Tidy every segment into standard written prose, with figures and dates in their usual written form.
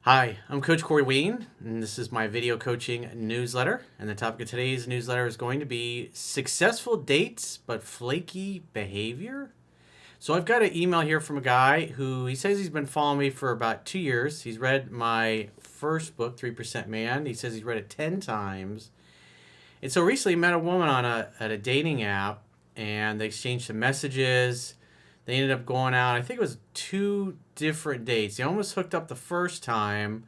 Hi, I'm Coach Corey Ween, and this is my video coaching newsletter. And the topic of today's newsletter is going to be successful dates but flaky behavior. So I've got an email here from a guy who he says he's been following me for about 2 years. He's read my first book, 3% Man. He says he's read it 10 times. And so recently he met a woman at a dating app, and they exchanged some messages. They ended up going out. I think it was 2 different dates. They almost hooked up the first time,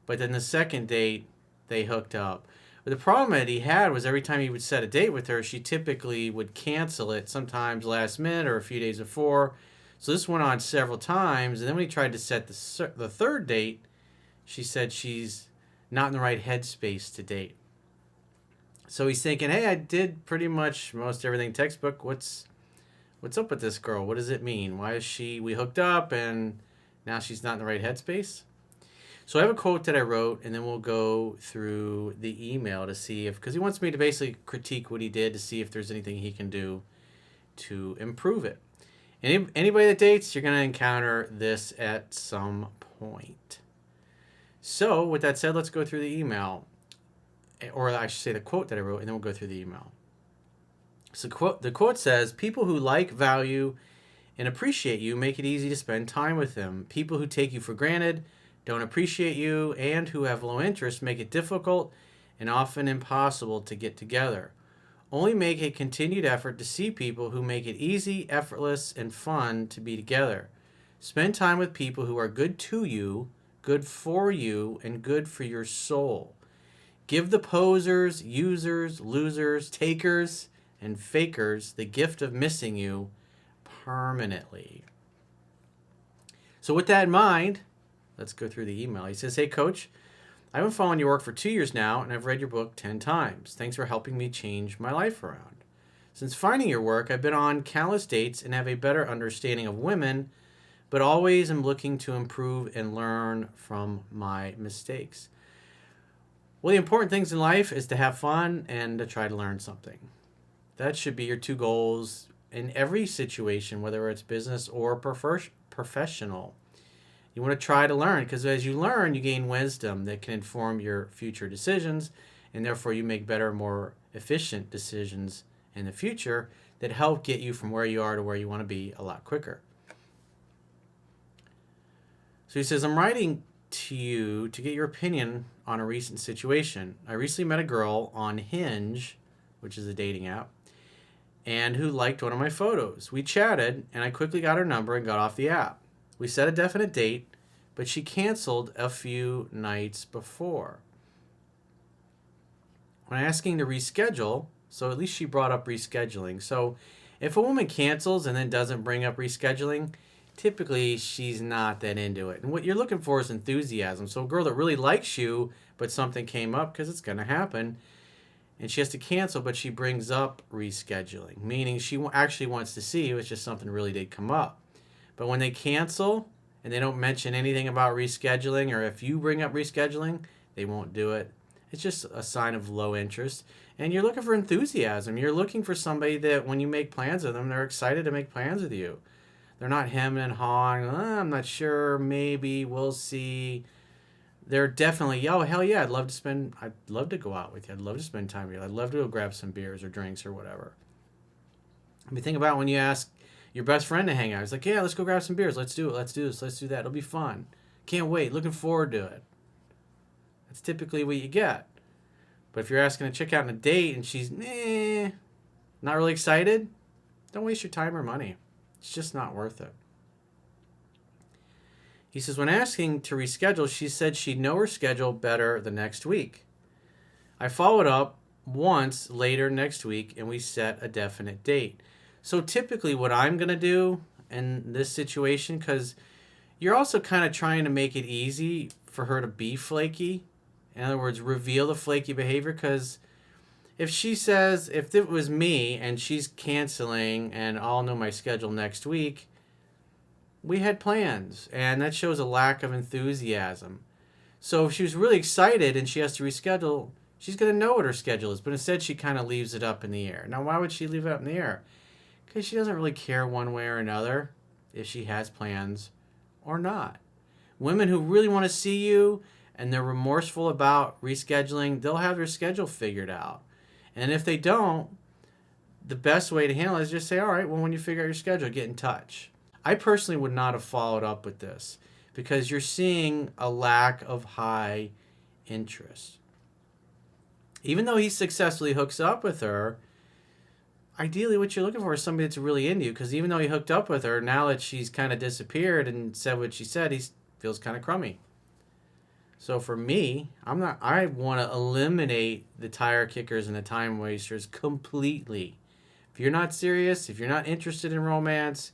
but then the second date, they hooked up. But the problem that he had was every time he would set a date with her, she typically would cancel it, sometimes last minute or a few days before. So this went on several times. And then when he tried to set the third date, she said she's not in the right headspace to date. So he's thinking, hey, I did pretty much most everything textbook. What's up with this girl? What does it mean? Why is we hooked up and now she's not in the right headspace? So I have a quote that I wrote, and then we'll go through the email to see because he wants me to basically critique what he did to see if there's anything he can do to improve it. Anybody that dates, you're going to encounter this at some point. So with that said, let's go through the email, or I should say the quote that I wrote, and then we'll go through the email. So the quote says, people who like, value, and appreciate you make it easy to spend time with them. People who take you for granted, don't appreciate you, and who have low interest make it difficult and often impossible to get together. Only make a continued effort to see people who make it easy, effortless, and fun to be together. Spend time with people who are good to you, good for you, and good for your soul. Give the posers, users, losers, takers, and fakers the gift of missing you permanently. So with that in mind, let's go through the email. He says, hey, Coach, I've been following your work for 2 years now, and I've read your book 10 times. Thanks for helping me change my life around. Since finding your work, I've been on countless dates and have a better understanding of women, but always am looking to improve and learn from my mistakes. Well, the important things in life is to have fun and to try to learn something. That should be your two goals in every situation, whether it's business or professional. You want to try to learn because as you learn, you gain wisdom that can inform your future decisions, and therefore you make better, more efficient decisions in the future that help get you from where you are to where you want to be a lot quicker. So he says, I'm writing to you to get your opinion on a recent situation. I recently met a girl on Hinge, which is a dating app, and who liked one of my photos. We chatted, and I quickly got her number and got off the app. We set a definite date, but she canceled a few nights before. When asking to reschedule, so at least she brought up rescheduling. So if a woman cancels and then doesn't bring up rescheduling, typically she's not that into it. And what you're looking for is enthusiasm. So a girl that really likes you, but something came up, because it's going to happen, and she has to cancel, but she brings up rescheduling, meaning she actually wants to see you. It's just something really did come up. But when they cancel and they don't mention anything about rescheduling, or if you bring up rescheduling, they won't do it. It's just a sign of low interest. And you're looking for enthusiasm. You're looking for somebody that when you make plans with them, they're excited to make plans with you. They're not hemming and hawing. I'm not sure. Maybe we'll see. They're definitely, oh, hell yeah, I'd love to go out with you. I'd love to spend time with you. I'd love to go grab some beers or drinks or whatever. I mean, think about when you ask your best friend to hang out. He's like, yeah, let's go grab some beers. Let's do it. Let's do this. Let's do that. It'll be fun. Can't wait. Looking forward to it. That's typically what you get. But if you're asking to check out on a date and she's, not really excited, don't waste your time or money. It's just not worth it. He says, when asking to reschedule, she said she'd know her schedule better the next week. I followed up once later next week, and we set a definite date. So typically what I'm going to do in this situation, because you're also kind of trying to make it easy for her to be flaky. In other words, reveal the flaky behavior, because if she says, if it was me and she's canceling and I'll know my schedule next week, we had plans, and that shows a lack of enthusiasm. So if she was really excited and she has to reschedule, she's going to know what her schedule is, but instead she kind of leaves it up in the air. Now, why would she leave it up in the air? Because she doesn't really care one way or another if she has plans or not. Women who really want to see you and they're remorseful about rescheduling, they'll have their schedule figured out. And if they don't, the best way to handle it is just say, all right, well, when you figure out your schedule, get in touch. I personally would not have followed up with this because you're seeing a lack of high interest. Even though he successfully hooks up with her, ideally what you're looking for is somebody that's really into you, because even though he hooked up with her, now that she's kind of disappeared and said what she said, he feels kind of crummy. So for me, I want to eliminate the tire kickers and the time wasters completely. If you're not serious, if you're not interested in romance,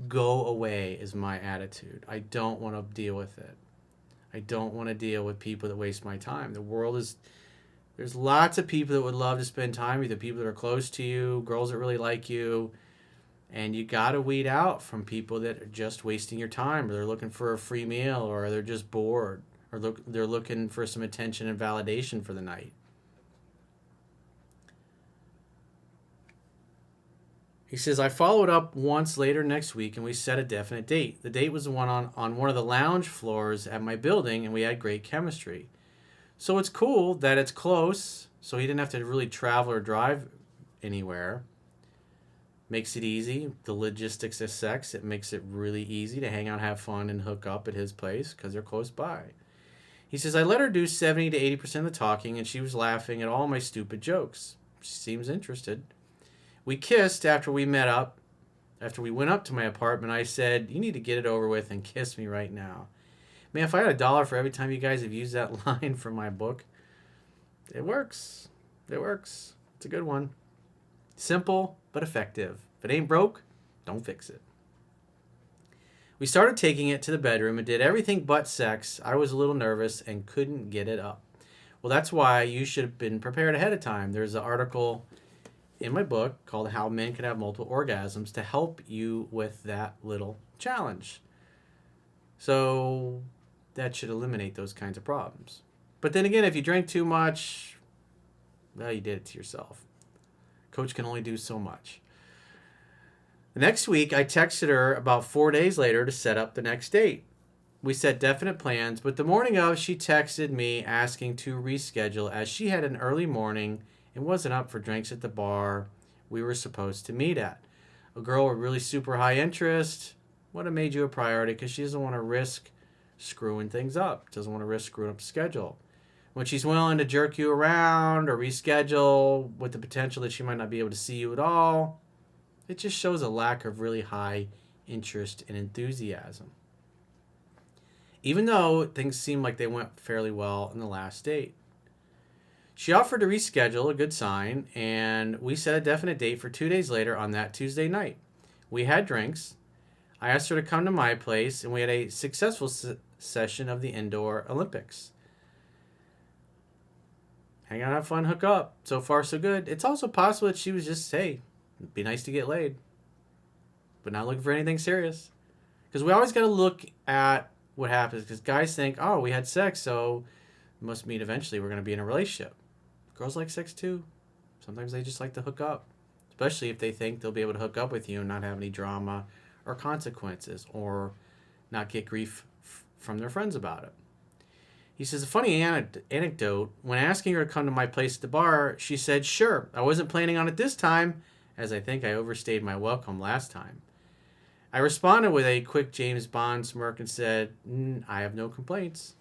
go away is my attitude. I don't want to deal with it. I don't want to deal with people that waste my time. There's lots of people that would love to spend time with you, people that are close to you, girls that really like you, and you got to weed out from people that are just wasting your time, or they're looking for a free meal, or they're just bored, or they're looking for some attention and validation for the night. He says, I followed up once later next week and we set a definite date. The date was the one on one of the lounge floors at my building, and we had great chemistry. So it's cool that it's close, so he didn't have to really travel or drive anywhere. Makes it easy. The logistics of sex, it makes it really easy to hang out, have fun, and hook up at his place because they're close by. He says, I let her do 70 to 80% of the talking, and she was laughing at all my stupid jokes. She seems interested. We kissed after we met up. After we went up to my apartment, I said, you need to get it over with and kiss me right now. Man, if I had $1 for every time you guys have used that line from my book, it works. It works. It's a good one. Simple, but effective. If it ain't broke, don't fix it. We started taking it to the bedroom and did everything but sex. I was a little nervous and couldn't get it up. Well, that's why you should have been prepared ahead of time. There's an article in my book called How Men Can Have Multiple Orgasms to help you with that little challenge. So that should eliminate those kinds of problems. But then again, if you drank too much, well, you did it to yourself. Coach can only do so much. The next week, I texted her about 4 days later to set up the next date. We set definite plans, but the morning of, she texted me asking to reschedule as she had an early morning and wasn't up for drinks at the bar we were supposed to meet at. A girl with really super high interest would have made you a priority because she doesn't want to risk screwing things up, doesn't want to risk screwing up the schedule. When she's willing to jerk you around or reschedule with the potential that she might not be able to see you at all, it just shows a lack of really high interest and enthusiasm. Even though things seem like they went fairly well in the last date. She offered to reschedule, a good sign, and we set a definite date for 2 days later on that Tuesday night. We had drinks. I asked her to come to my place, and we had a successful session of the Indoor Olympics. Hang out, have fun, hook up. So far, so good. It's also possible that she was just, hey, it'd be nice to get laid, but not looking for anything serious. Because we always got to look at what happens, because guys think, oh, we had sex, so we must mean eventually we're going to be in a relationship. Girls like sex too. Sometimes they just like to hook up, especially if they think they'll be able to hook up with you and not have any drama or consequences or not get grief from their friends about it. He says, a funny anecdote, when asking her to come to my place at the bar, she said, sure, I wasn't planning on it this time, as I think I overstayed my welcome last time. I responded with a quick James Bond smirk and said, I have no complaints.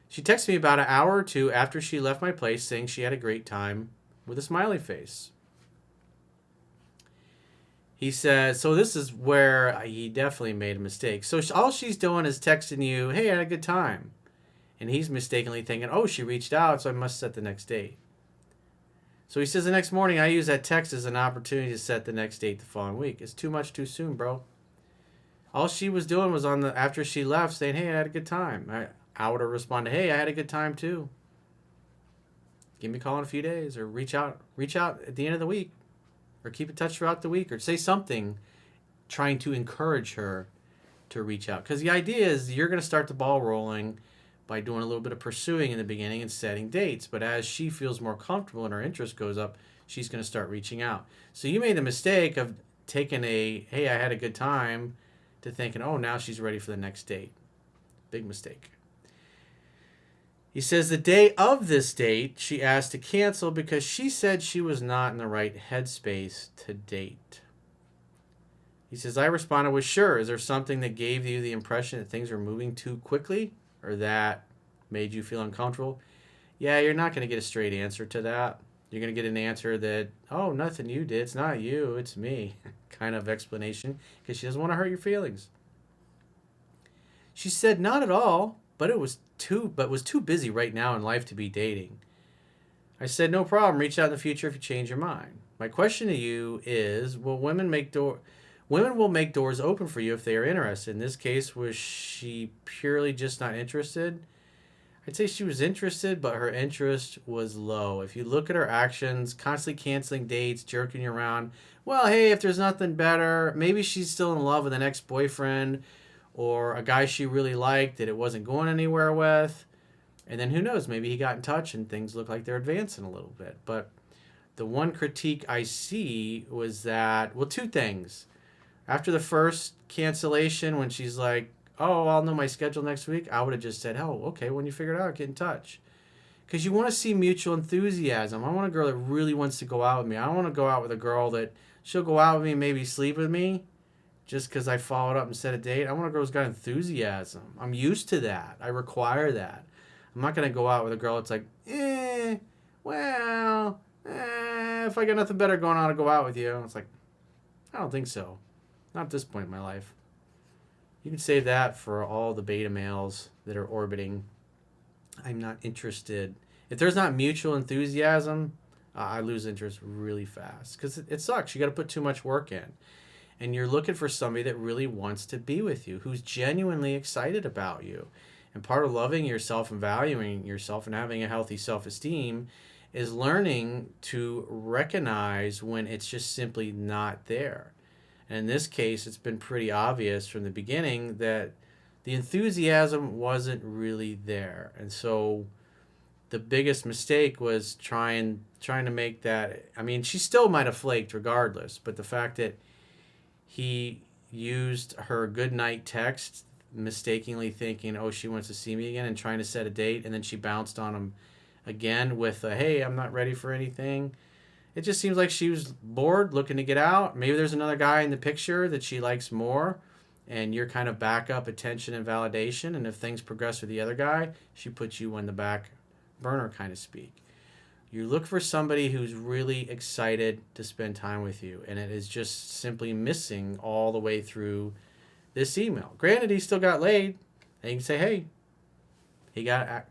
She texted me about an hour or two after she left my place saying she had a great time with a smiley face. He says, so this is where he definitely made a mistake. So all she's doing is texting you, hey, I had a good time. And he's mistakenly thinking, oh, she reached out, so I must set the next date. So he says the next morning, I use that text as an opportunity to set the next date the following week. It's too much too soon, bro. All she was doing was after she left saying, hey, I had a good time. I would have responded, hey, I had a good time too. Give me a call in a few days, or reach out at the end of the week, or keep in touch throughout the week, or say something trying to encourage her to reach out. Because the idea is you're going to start the ball rolling by doing a little bit of pursuing in the beginning and setting dates. But as she feels more comfortable and her interest goes up, she's going to start reaching out. So you made the mistake of taking hey, I had a good time, to thinking, oh, now she's ready for the next date. Big mistake. He says the day of this date, she asked to cancel because she said she was not in the right headspace to date. He says, I responded with, sure. Is there something that gave you the impression that things were moving too quickly or that made you feel uncomfortable? Yeah, you're not going to get a straight answer to that. You're going to get an answer that, oh, nothing you did. It's not you. It's me kind of explanation because she doesn't want to hurt your feelings. She said, not at all, but was too busy right now in life to be dating. I said, no problem. Reach out in the future if you change your mind. My question to you is, women will make doors open for you if they are interested. In this case, was she purely just not interested? I'd say she was interested, but her interest was low. If you look at her actions, constantly canceling dates, jerking you around, well, hey, if there's nothing better, maybe she's still in love with an ex-boyfriend or a guy she really liked that it wasn't going anywhere with. And then who knows, maybe he got in touch and things look like they're advancing a little bit. But the one critique I see was that, well, two things. After the first cancellation, when she's like, oh, I'll know my schedule next week, I would have just said, oh, okay, when you figure it out, get in touch. Because you want to see mutual enthusiasm. I want a girl that really wants to go out with me. I don't want to go out with a girl that she'll go out with me, maybe sleep with me, just because I followed up and set a date. I want a girl who's got enthusiasm. I'm used to that. I require that. I'm not going to go out with a girl that's like, if I got nothing better going on to go out with you. It's like, I don't think so. Not at this point in my life. You can save that for all the beta males that are orbiting. I'm not interested. If there's not mutual enthusiasm, I lose interest really fast because it sucks. You got to put too much work in. And you're looking for somebody that really wants to be with you, who's genuinely excited about you. And part of loving yourself and valuing yourself and having a healthy self-esteem is learning to recognize when it's just simply not there. And in this case, it's been pretty obvious from the beginning that the enthusiasm wasn't really there. And so the biggest mistake was trying to make that. I mean, she still might have flaked regardless, but the fact that he used her good night text, mistakenly thinking, oh, she wants to see me again, and trying to set a date, and then she bounced on him again with a, hey, I'm not ready for anything. It just seems like she was bored, looking to get out. Maybe there's another guy in the picture that she likes more, and you're kind of backup attention and validation. And if things progress with the other guy, she puts you on the back burner, kind of speak. You look for somebody who's really excited to spend time with you, and it is just simply missing all the way through this email. Granted, he still got laid, and you can say, hey, he got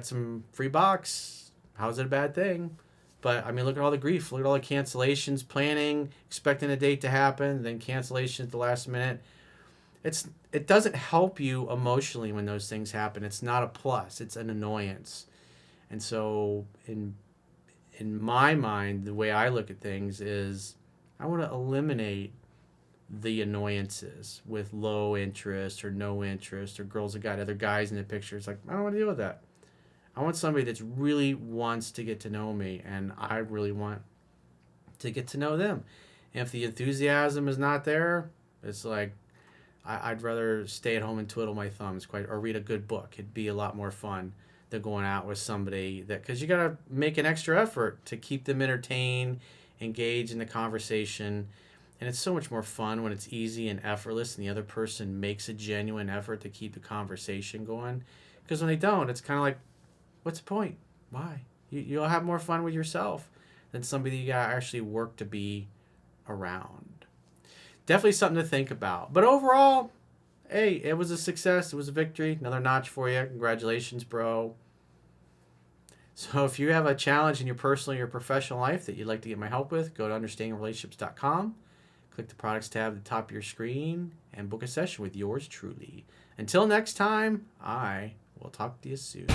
some free box. How's it a bad thing? But, I mean, look at all the grief. Look at all the cancellations, planning, expecting a date to happen, then cancellation at the last minute. It doesn't help you emotionally when those things happen. It's not a plus. It's an annoyance. And so, in my mind, the way I look at things is I want to eliminate the annoyances with low interest or no interest or girls that got other guys in the picture. It's like, I don't want to deal with that. I want somebody that really wants to get to know me, and I really want to get to know them. And if the enthusiasm is not there, it's like I'd rather stay at home and twiddle my thumbs, or read a good book. It'd be a lot more fun than going out with somebody because you got to make an extra effort to keep them entertained, engaged in the conversation. And it's so much more fun when it's easy and effortless and the other person makes a genuine effort to keep the conversation going. Because when they don't, it's kind of like, what's the point? Why? You'll have more fun with yourself than somebody you got to actually work to be around. Definitely something to think about. But overall, hey, it was a success. It was a victory. Another notch for you. Congratulations, bro. So if you have a challenge in your personal or your professional life that you'd like to get my help with, go to understandingrelationships.com. Click the products tab at the top of your screen and book a session with yours truly. Until next time, I will talk to you soon.